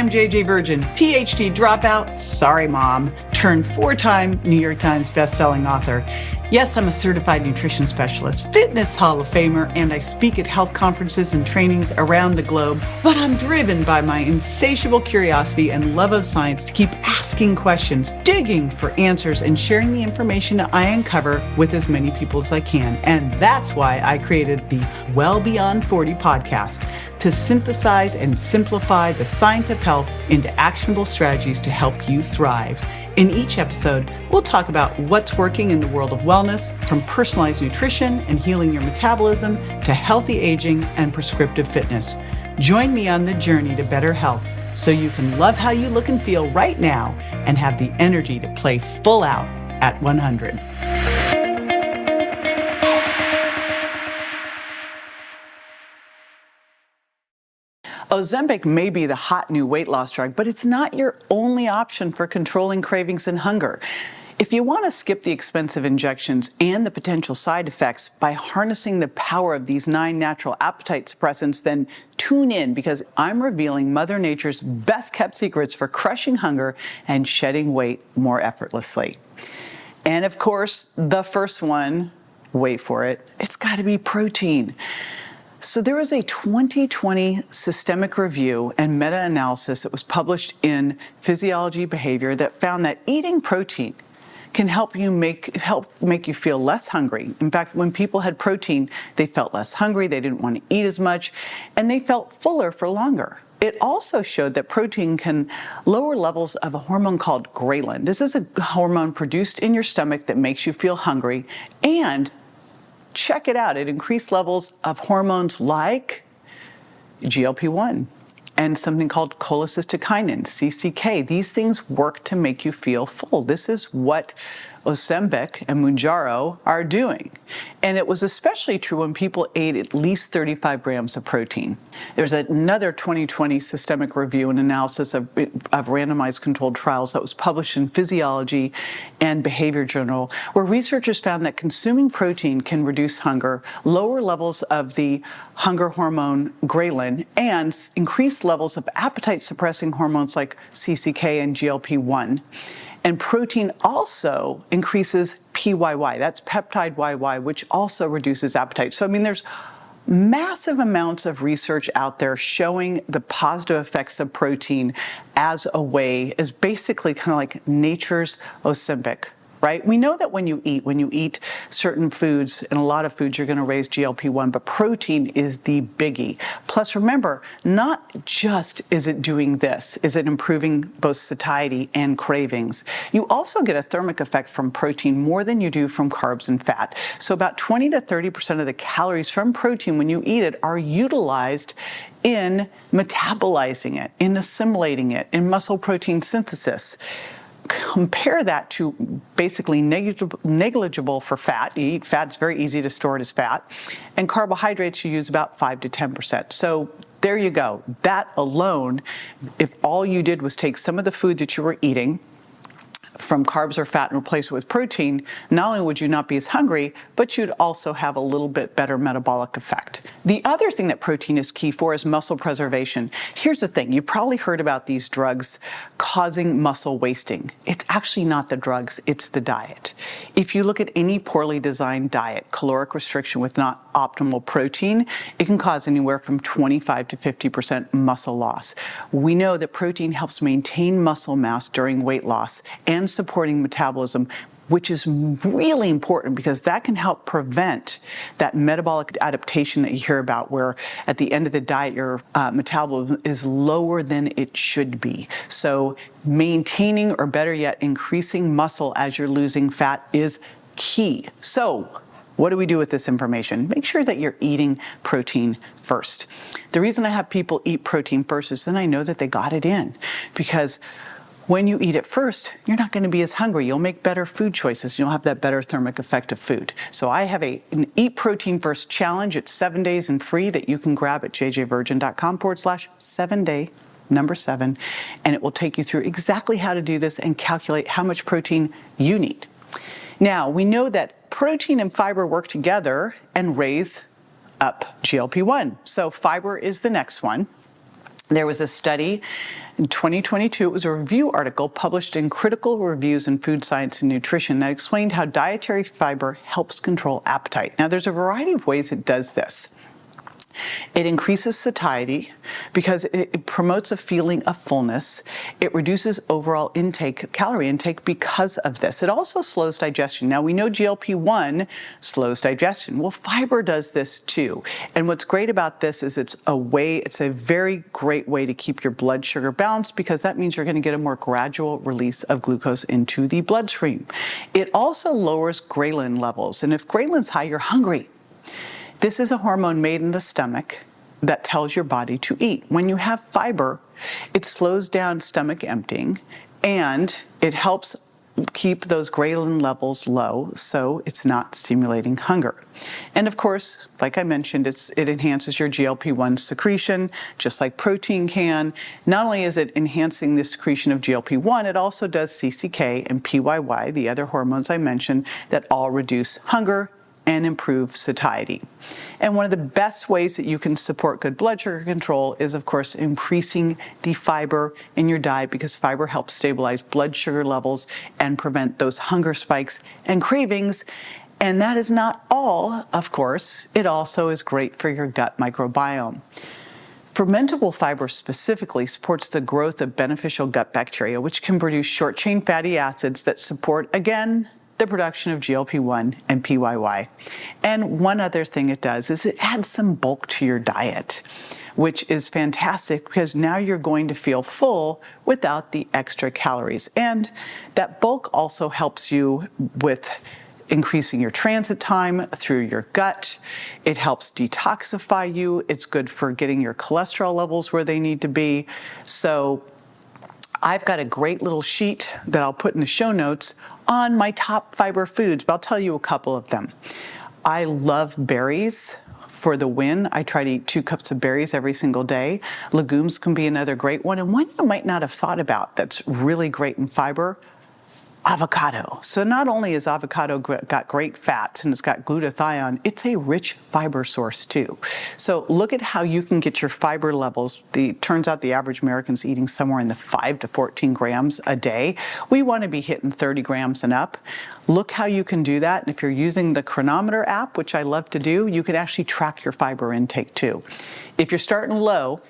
I'm JJ Virgin, PhD dropout, sorry mom, turned 4-time New York Times bestselling author. Yes, I'm a certified nutrition specialist, fitness Hall of Famer, and I speak at health conferences and trainings around the globe. But I'm driven by my insatiable curiosity and love of science to keep asking questions, digging for answers, and sharing the information I uncover with as many people as I can. And that's why I created the Well Beyond 40 podcast, to synthesize and simplify the science of health into actionable strategies to help you thrive. In each episode, we'll talk about what's working in the world of wellness, from personalized nutrition and healing your metabolism to healthy aging and prescriptive fitness. Join me on the journey to better health so you can love how you look and feel right now and have the energy to play full out at 100. Ozempic may be the hot new weight loss drug, but it's not your only option for controlling cravings and hunger. If you want to skip the expensive injections and the potential side effects by harnessing the power of these 9 natural appetite suppressants, then tune in, because I'm revealing Mother Nature's best kept secrets for crushing hunger and shedding weight more effortlessly. And of course, the first one, wait for it, it's got to be protein. So there was a 2020 systemic review and meta-analysis that was published in Physiology Behavior that found that eating protein can help make you feel less hungry. In fact, when people had protein, they felt less hungry, they didn't want to eat as much, and they felt fuller for longer. It also showed that protein can lower levels of a hormone called ghrelin. This is a hormone produced in your stomach that makes you feel hungry, and check it out, it increased levels of hormones like GLP-1 and something called cholecystokinin, CCK. These things work to make you feel full. This is what Ozempic and Mounjaro are doing. And it was especially true when people ate at least 35 grams of protein. There's another 2020 systemic review and analysis of randomized controlled trials that was published in Physiology and Behavior Journal, where researchers found that consuming protein can reduce hunger, lower levels of the hunger hormone ghrelin, and increase levels of appetite-suppressing hormones like CCK and GLP-1. And protein also increases PYY, that's peptide YY, which also reduces appetite. So, there's massive amounts of research out there showing the positive effects of protein as basically kind of like nature's Ozempic. Right? We know that when you eat certain foods, and a lot of foods, you're going to raise GLP-1, but protein is the biggie. Plus, remember, not just is it doing this, is it improving both satiety and cravings. You also get a thermic effect from protein more than you do from carbs and fat. So about 20 to 30% of the calories from protein when you eat it are utilized in metabolizing it, in assimilating it, in muscle protein synthesis. Compare that to basically negligible for fat. You eat fat, it's very easy to store it as fat. And carbohydrates, you use about 5 to 10%. So there you go. That alone, if all you did was take some of the food that you were eating from carbs or fat and replace it with protein, not only would you not be as hungry, but you'd also have a little bit better metabolic effect. The other thing that protein is key for is muscle preservation. Here's the thing, you probably heard about these drugs causing muscle wasting. It's actually not the drugs, it's the diet. If you look at any poorly designed diet, caloric restriction with not optimal protein, it can cause anywhere from 25 to 50% muscle loss. We know that protein helps maintain muscle mass during weight loss and supporting metabolism, which is really important because that can help prevent that metabolic adaptation that you hear about, where at the end of the diet, your metabolism is lower than it should be. So maintaining, or better yet, increasing muscle as you're losing fat is key. So what do we do with this information? Make sure that you're eating protein first. The reason I have people eat protein first is then I know that they got it in, because when you eat it first, you're not going to be as hungry. You'll make better food choices. You'll have that better thermic effect of food. So I have an Eat Protein First challenge. It's 7 days and free that you can grab at jjvirgin.com/7day, number 7, and it will take you through exactly how to do this and calculate how much protein you need. Now, we know that protein and fiber work together and raise up GLP-1. So fiber is the next one. There was a study in 2022, it was a review article published in Critical Reviews in Food Science and Nutrition that explained how dietary fiber helps control appetite. Now, there's a variety of ways it does this. It increases satiety because it promotes a feeling of fullness. It reduces overall intake, calorie intake because of this. It also slows digestion. Now we know GLP-1 slows digestion. Well, fiber does this too. And what's great about this is it's a very great way to keep your blood sugar balanced, because that means you're going to get a more gradual release of glucose into the bloodstream. It also lowers ghrelin levels. And if ghrelin's high, you're hungry. This is a hormone made in the stomach that tells your body to eat. When you have fiber, it slows down stomach emptying, and it helps keep those ghrelin levels low, so it's not stimulating hunger. And of course, like I mentioned, it enhances your GLP-1 secretion, just like protein can. Not only is it enhancing the secretion of GLP-1, it also does CCK and PYY, the other hormones I mentioned, that all reduce hunger and improve satiety. And one of the best ways that you can support good blood sugar control is, of course, increasing the fiber in your diet, because fiber helps stabilize blood sugar levels and prevent those hunger spikes and cravings. And that is not all, of course. It also is great for your gut microbiome. Fermentable fiber specifically supports the growth of beneficial gut bacteria, which can produce short-chain fatty acids that support, again, the production of GLP-1 and PYY. And one other thing it does is it adds some bulk to your diet, which is fantastic, because now you're going to feel full without the extra calories. And that bulk also helps you with increasing your transit time through your gut. It helps detoxify you. It's good for getting your cholesterol levels where they need to be. So I've got a great little sheet that I'll put in the show notes on my top fiber foods, but I'll tell you a couple of them. I love berries for the win. I try to eat 2 cups of berries every single day. Legumes can be another great one. And one you might not have thought about that's really great in fiber: avocado. So not only is avocado got great fats and it's got glutathione, it's a rich fiber source too. So look at how you can get your fiber levels. Turns out the average American's eating somewhere in the 5 to 14 grams a day. We want to be hitting 30 grams and up. Look how you can do that. And if you're using the Chronometer app, which I love to do, you can actually track your fiber intake too. If you're starting low,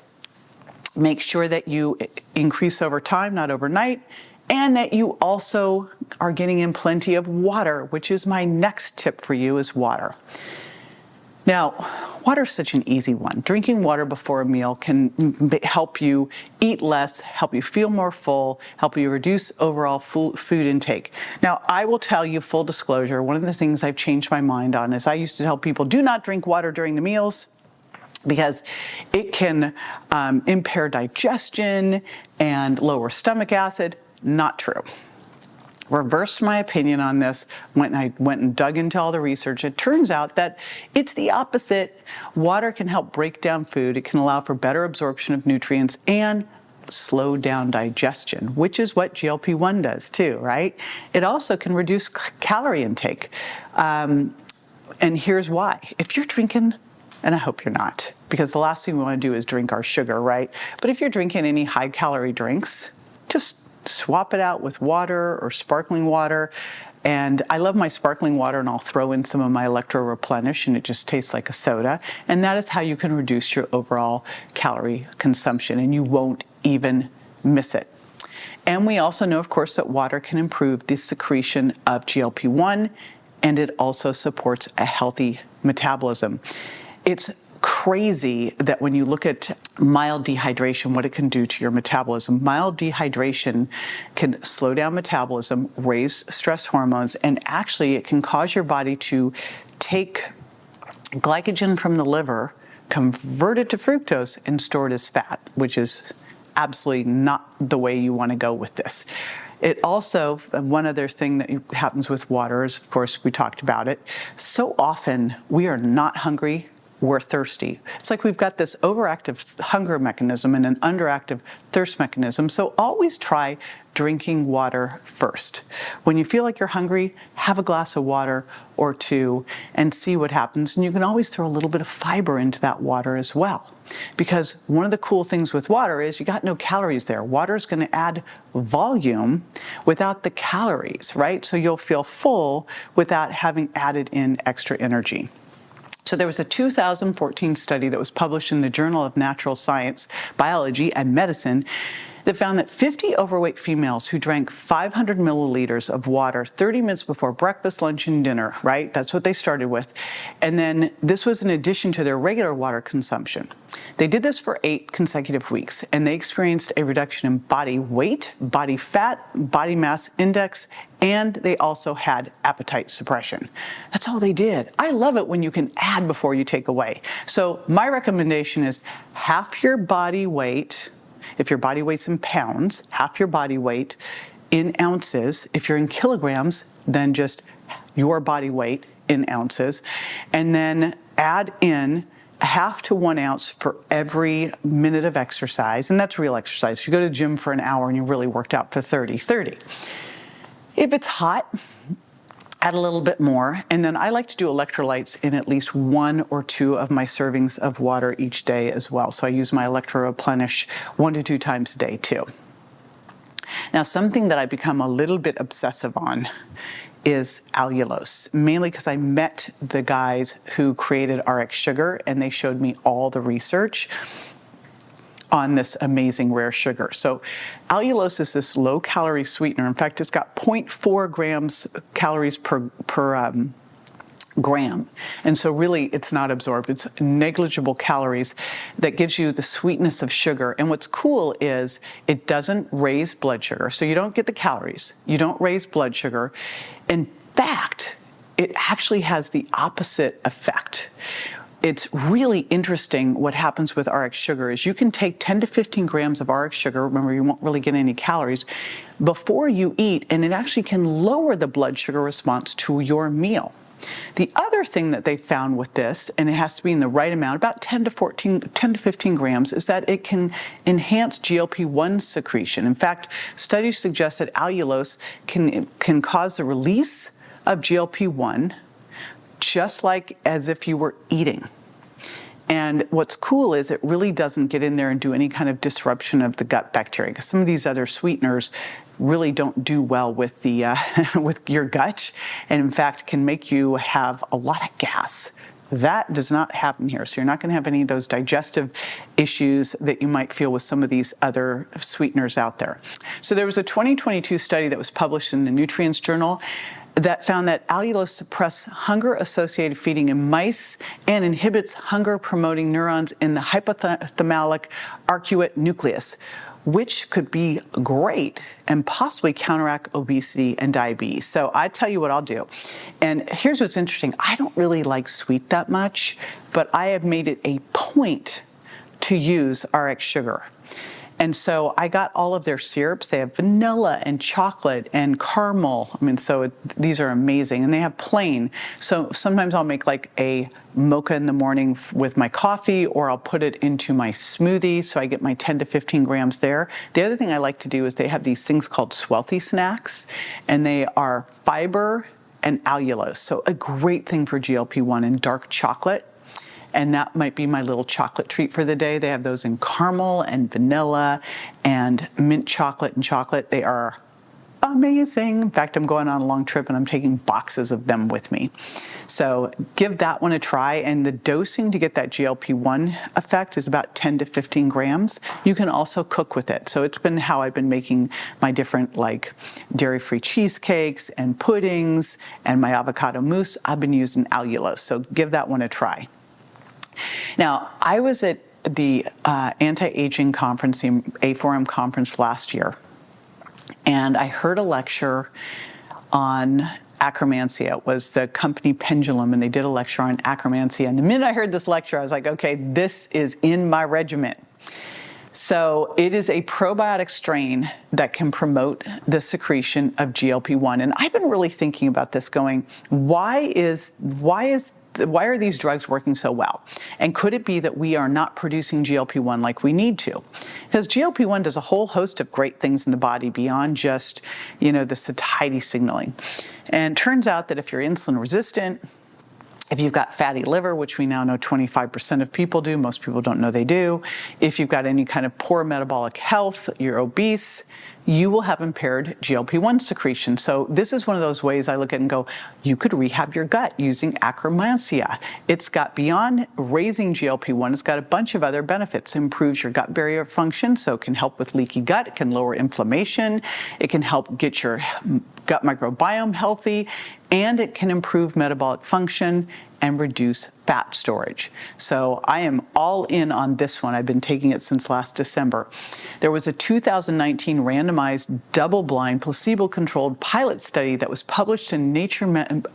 make sure that you increase over time, not overnight, and that you also are getting in plenty of water, which is my next tip for you, is water. Now, water is such an easy one. Drinking water before a meal can help you eat less, help you feel more full, help you reduce overall food intake. Now, I will tell you, full disclosure, one of the things I've changed my mind on is I used to tell people, do not drink water during the meals, because it can impair digestion and lower stomach acid. Not true. Reversed my opinion on this when I went and dug into all the research. It turns out that it's the opposite. Water can help break down food. It can allow for better absorption of nutrients and slow down digestion, which is what GLP-1 does too, right? It also can reduce calorie intake. And here's why. If you're drinking, and I hope you're not, because the last thing we want to do is drink our sugar, right? But if you're drinking any high-calorie drinks, just swap it out with water or sparkling water. And I love my sparkling water, and I'll throw in some of my Electro Replenish, and it just tastes like a soda. And that is how you can reduce your overall calorie consumption, and you won't even miss it. And we also know, of course, that water can improve the secretion of GLP-1, and it also supports a healthy metabolism. It's crazy that when you look at mild dehydration, what it can do to your metabolism. Mild dehydration can slow down metabolism, raise stress hormones, and actually it can cause your body to take glycogen from the liver, convert it to fructose, and store it as fat, which is absolutely not the way you want to go with this. It also, one other thing that happens with water is, of course, we talked about it. So often we are not hungry we're thirsty. It's like we've got this overactive hunger mechanism and an underactive thirst mechanism. So always try drinking water first. When you feel like you're hungry, have a glass of water or two and see what happens. And you can always throw a little bit of fiber into that water as well. Because one of the cool things with water is you got no calories there. Water is going to add volume without the calories, right? So you'll feel full without having added in extra energy. So there was a 2014 study that was published in the Journal of Natural Science, Biology, and Medicine that found that 50 overweight females who drank 500 milliliters of water 30 minutes before breakfast, lunch, and dinner, right? That's what they started with. And then this was in addition to their regular water consumption. They did this for 8 consecutive weeks, and they experienced a reduction in body weight, body fat, body mass index, and they also had appetite suppression. That's all they did. I love it when you can add before you take away. So my recommendation is half your body weight. If your body weight's in pounds, half your body weight in ounces. If you're in kilograms, then just your body weight in ounces. And then add in half to 1 ounce for every minute of exercise. And that's real exercise. If you go to the gym for an hour and you really worked out for 30. If it's hot, add a little bit more. And then I like to do electrolytes in at least 1 or 2 of my servings of water each day as well. So I use my Electro-Replenish 1 to 2 times a day too. Now, something that I've become a little bit obsessive on is allulose, mainly because I met the guys who created RX Sugar and they showed me all the research on this amazing rare sugar. So allulose is this low-calorie sweetener. In fact, it's got 0.4 grams calories per gram. And so really, it's not absorbed. It's negligible calories that gives you the sweetness of sugar. And what's cool is it doesn't raise blood sugar. So you don't get the calories. You don't raise blood sugar. In fact, it actually has the opposite effect. It's really interesting what happens with RX Sugar is you can take 10 to 15 grams of RX Sugar, remember you won't really get any calories, before you eat, and it actually can lower the blood sugar response to your meal. The other thing that they found with this, and it has to be in the right amount, about 10 to 15 grams, is that it can enhance GLP-1 secretion. In fact, studies suggest that allulose can cause the release of GLP-1 just like as if you were eating. And what's cool is it really doesn't get in there and do any kind of disruption of the gut bacteria, because some of these other sweeteners really don't do well with the with your gut, and in fact can make you have a lot of gas. That does not happen here. So you're not going to have any of those digestive issues that you might feel with some of these other sweeteners out there. So there was a 2022 study that was published in the Nutrients Journal that found that allulose suppresses hunger-associated feeding in mice and inhibits hunger-promoting neurons in the hypothalamic arcuate nucleus, which could be great and possibly counteract obesity and diabetes. So I tell you what I'll do. And here's what's interesting. I don't really like sweet that much, but I have made it a point to use RX Sugar. And so I got all of their syrups. They have vanilla and chocolate and caramel. I mean, so these are amazing. And they have plain. So sometimes I'll make like a mocha in the morning with my coffee, or I'll put it into my smoothie. So I get my 10 to 15 grams there. The other thing I like to do is they have these things called Swelthy snacks, and they are fiber and allulose. So a great thing for GLP-1 and dark chocolate. And that might be my little chocolate treat for the day. They have those in caramel and vanilla and mint chocolate and chocolate. They are amazing. In fact, I'm going on a long trip and I'm taking boxes of them with me. So give that one a try. And the dosing to get that GLP-1 effect is about 10 to 15 grams. You can also cook with it. So it's been how I've been making my different like dairy-free cheesecakes and puddings and my avocado mousse. I've been using allulose. So give that one a try. Now, I was at the anti-aging conference, the A4M conference last year, and I heard a lecture on acromantia. It was the company Pendulum, and they did a lecture on acromantia. And the minute I heard this lecture, I was like, okay, this is in my regimen. So it is a probiotic strain that can promote the secretion of GLP-1. And I've been really thinking about this going, why is Why are these drugs working so well? And could it be that we are not producing GLP-1 like we need to? Because GLP-1 does a whole host of great things in the body beyond just, the satiety signaling. And it turns out that if you're insulin resistant, if you've got fatty liver, which we now know 25% of people do, most people don't know they do, if you've got any kind of poor metabolic health, you're obese, you will have impaired GLP-1 secretion. So this is one of those ways I look at it and go, you could rehab your gut using Akkermansia. It's got, beyond raising GLP-1, it's got a bunch of other benefits. It improves your gut barrier function, so it can help with leaky gut, it can lower inflammation, it can help get your gut microbiome healthy, and it can improve metabolic function and reduce fat storage. So I am all in on this one. I've been taking it since last December. There was a 2019 randomized, double-blind, placebo-controlled pilot study that was published in Nature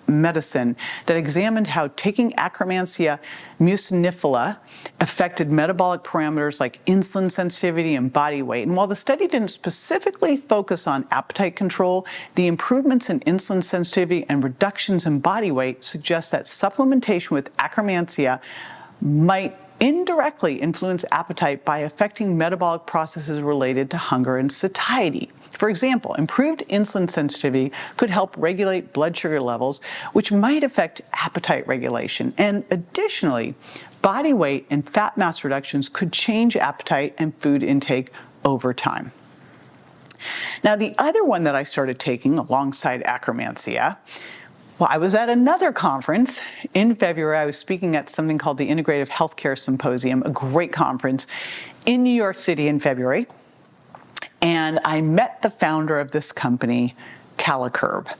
Medicine that examined how taking Akkermansia muciniphala affected metabolic parameters like insulin sensitivity and body weight. And while the study didn't specifically focus on appetite control, the improvements in insulin sensitivity and reductions in body weight suggest that supplementation with Akkermansia might indirectly influence appetite by affecting metabolic processes related to hunger and satiety. For example, improved insulin sensitivity could help regulate blood sugar levels, which might affect appetite regulation. And additionally, body weight and fat mass reductions could change appetite and food intake over time. Now, the other one that I started taking alongside Akkermansia, well, I was at another conference in February. I was speaking at something called the Integrative Healthcare Symposium, a great conference in New York City in February. And I met the founder of this company, Calikerb.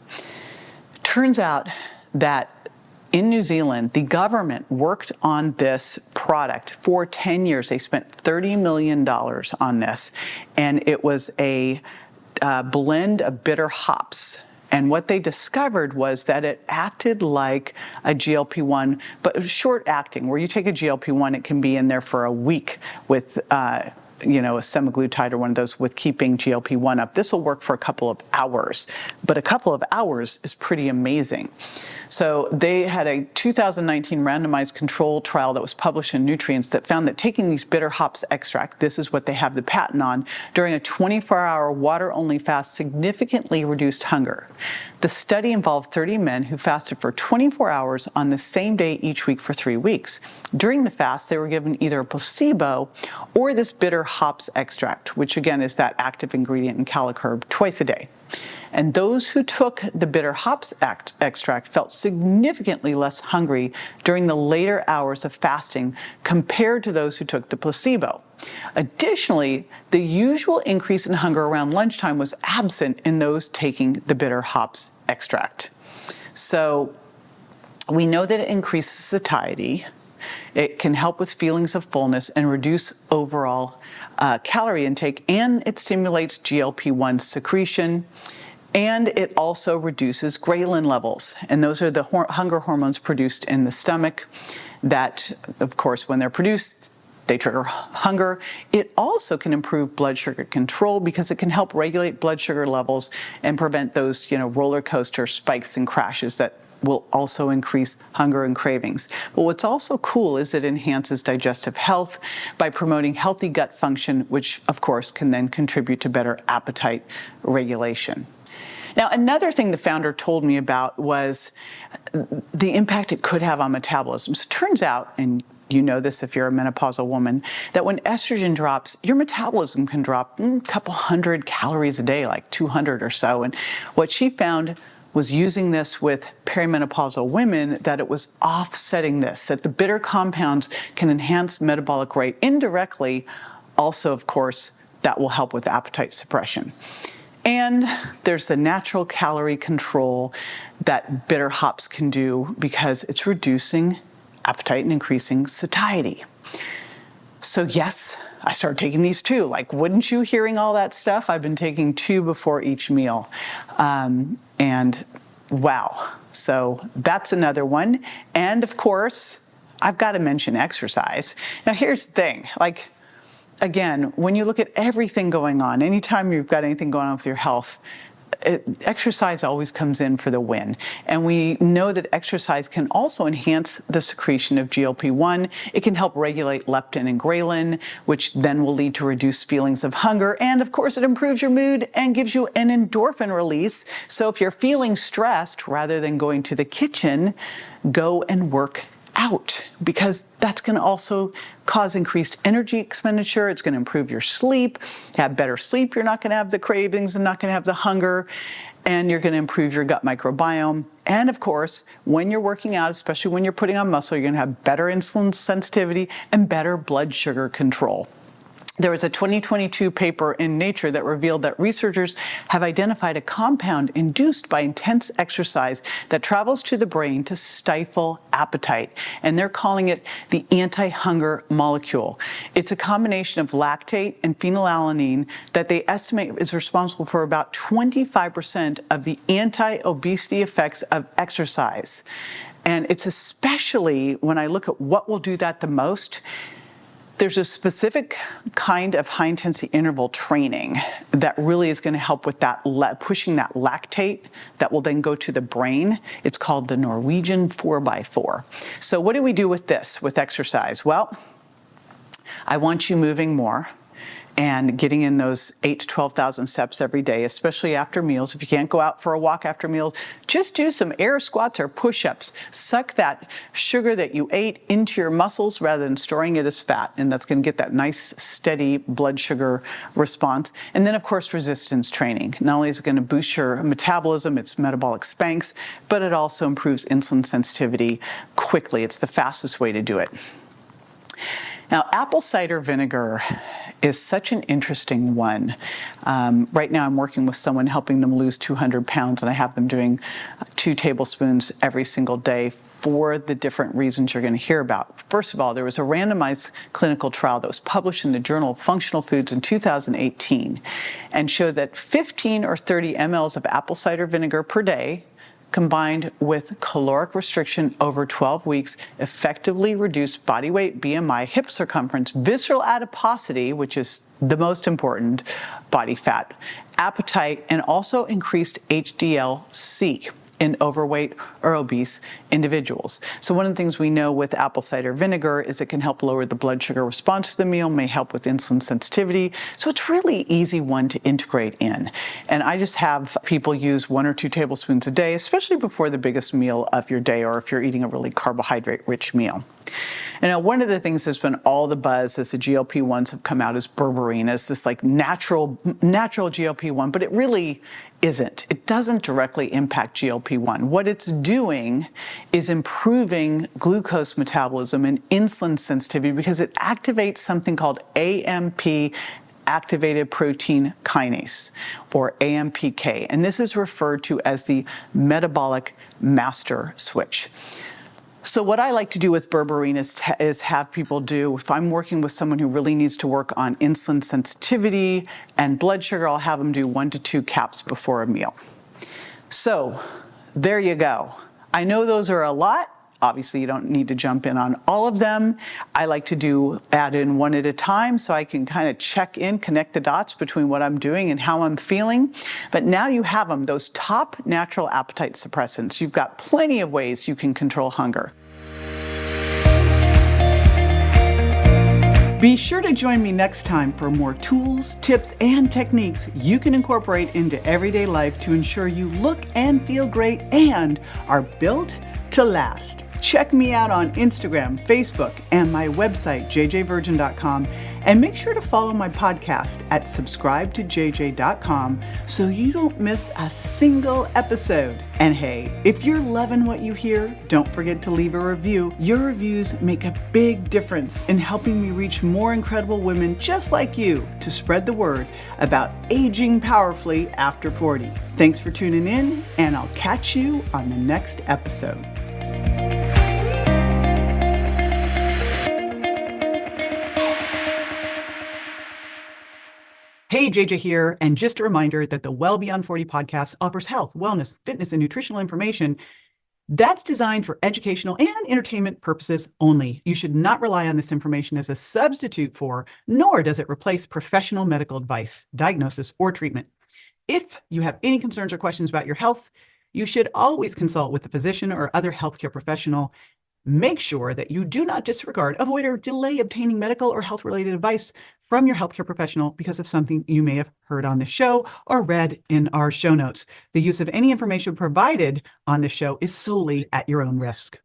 Turns out that in New Zealand, the government worked on this product for 10 years. They spent $30 million on this, and it was a blend of bitter hops. And what they discovered was that it acted like a GLP-1, but short acting, where you take a GLP-1, it can be in there for a week with a semaglutide or one of those with keeping GLP-1 up. This will work for a couple of hours, but a couple of hours is pretty amazing. So they had a 2019 randomized control trial that was published in Nutrients that found that taking these bitter hops extract, this is what they have the patent on, during a 24-hour water-only fast significantly reduced hunger. The study involved 30 men who fasted for 24 hours on the same day each week for 3 weeks. During the fast, they were given either a placebo or this bitter hops extract, which again is that active ingredient in Calikerb, twice a day. And those who took the bitter hops extract felt significantly less hungry during the later hours of fasting compared to those who took the placebo. Additionally, the usual increase in hunger around lunchtime was absent in those taking the bitter hops extract. So we know that it increases satiety. It can help with feelings of fullness and reduce overall calorie intake, and it stimulates GLP-1 secretion. And it also reduces ghrelin levels. And those are the hunger hormones produced in the stomach that, of course, when they're produced, they trigger hunger. It also can improve blood sugar control because it can help regulate blood sugar levels and prevent those, roller coaster spikes and crashes that will also increase hunger and cravings. But what's also cool is it enhances digestive health by promoting healthy gut function, which, of course, can then contribute to better appetite regulation. Now, another thing the founder told me about was the impact it could have on metabolism. So it turns out, and you know this if you're a menopausal woman, that when estrogen drops, your metabolism can drop a couple hundred calories a day, like 200 or so. And what she found was using this with perimenopausal women, that it was offsetting this, that the bitter compounds can enhance metabolic rate indirectly. Also, of course, that will help with appetite suppression. And there's the natural calorie control that bitter hops can do because it's reducing appetite and increasing satiety. So yes, I started taking these too. Like, wouldn't you, hearing all that stuff? I've been taking 2 before each meal. And wow. So that's another one. And of course, I've got to mention exercise. Now here's the thing, again, when you look at everything going on, anytime you've got anything going on with your health, exercise always comes in for the win. And we know that exercise can also enhance the secretion of GLP-1. It can help regulate leptin and ghrelin, which then will lead to reduced feelings of hunger. And of course, it improves your mood and gives you an endorphin release. So if you're feeling stressed, rather than going to the kitchen, go and work out, because that's going to also cause increased energy expenditure. It's going to improve your sleep. Have better sleep, you're not going to have the cravings and not going to have the hunger, and you're going to improve your gut microbiome. And of course, when you're working out, especially when you're putting on muscle, you're going to have better insulin sensitivity and better blood sugar control. There was a 2022 paper in Nature that revealed that researchers have identified a compound induced by intense exercise that travels to the brain to stifle appetite, and they're calling it the anti-hunger molecule. It's a combination of lactate and phenylalanine that they estimate is responsible for about 25% of the anti-obesity effects of exercise. And it's especially, when I look at what will do that the most, there's a specific kind of high-intensity interval training that really is going to help with that, pushing that lactate that will then go to the brain. It's called the Norwegian 4x4. So what do we do with this, with exercise? Well, I want you moving more and getting in those 8,000 to 12,000 steps every day, especially after meals. If you can't go out for a walk after meals, just do some air squats or push-ups. Suck that sugar that you ate into your muscles rather than storing it as fat, and that's going to get that nice, steady blood sugar response. And then, of course, resistance training. Not only is it going to boost your metabolism, it's metabolic spanks, but it also improves insulin sensitivity quickly. It's the fastest way to do it. Now, apple cider vinegar is such an interesting one. Right now I'm working with someone helping them lose 200 pounds, and I have them doing 2 tablespoons every single day for the different reasons you're going to hear about. First of all, there was a randomized clinical trial that was published in the Journal of Functional Foods in 2018 and showed that 15 or 30 mLs of apple cider vinegar per day combined with caloric restriction over 12 weeks effectively reduced body weight, BMI, hip circumference, visceral adiposity, which is the most important, body fat, appetite, and also increased HDL-C in overweight or obese individuals. So one of the things we know with apple cider vinegar is it can help lower the blood sugar response to the meal, may help with insulin sensitivity. So it's really easy one to integrate in. And I just have people use 1 or 2 tablespoons a day, especially before the biggest meal of your day or if you're eating a really carbohydrate-rich meal. And now one of the things that's been all the buzz as the GLP-1s have come out is berberine, as this like natural GLP-1, but it really isn't. It doesn't directly impact GLP-1. What it's doing is improving glucose metabolism and insulin sensitivity because it activates something called AMP, activated protein kinase, or AMPK. And this is referred to as the metabolic master switch. So what I like to do with berberine is have people do, if I'm working with someone who really needs to work on insulin sensitivity and blood sugar, I'll have them do 1 to 2 caps before a meal. So there you go. I know those are a lot. Obviously, you don't need to jump in on all of them. I like to add in one at a time so I can kind of check in, connect the dots between what I'm doing and how I'm feeling. But now you have them, those top natural appetite suppressants. You've got plenty of ways you can control hunger. Be sure to join me next time for more tools, tips, and techniques you can incorporate into everyday life to ensure you look and feel great and are built to last. Check me out on Instagram, Facebook, and my website, jjvirgin.com, and make sure to follow my podcast at subscribetojj.com so you don't miss a single episode. And hey, if you're loving what you hear, don't forget to leave a review. Your reviews make a big difference in helping me reach more incredible women just like you to spread the word about aging powerfully after 40. Thanks for tuning in, and I'll catch you on the next episode. Hey, JJ here, and just a reminder that the Well Beyond 40 podcast offers health, wellness, fitness, and nutritional information that's designed for educational and entertainment purposes only. You should not rely on this information as a substitute for, nor does it replace professional medical advice, diagnosis, or treatment. If you have any concerns or questions about your health, you should always consult with a physician or other healthcare professional. Make sure that you do not disregard, avoid, or delay obtaining medical or health-related advice from your healthcare professional because of something you may have heard on the show or read in our show notes. The use of any information provided on the show is solely at your own risk.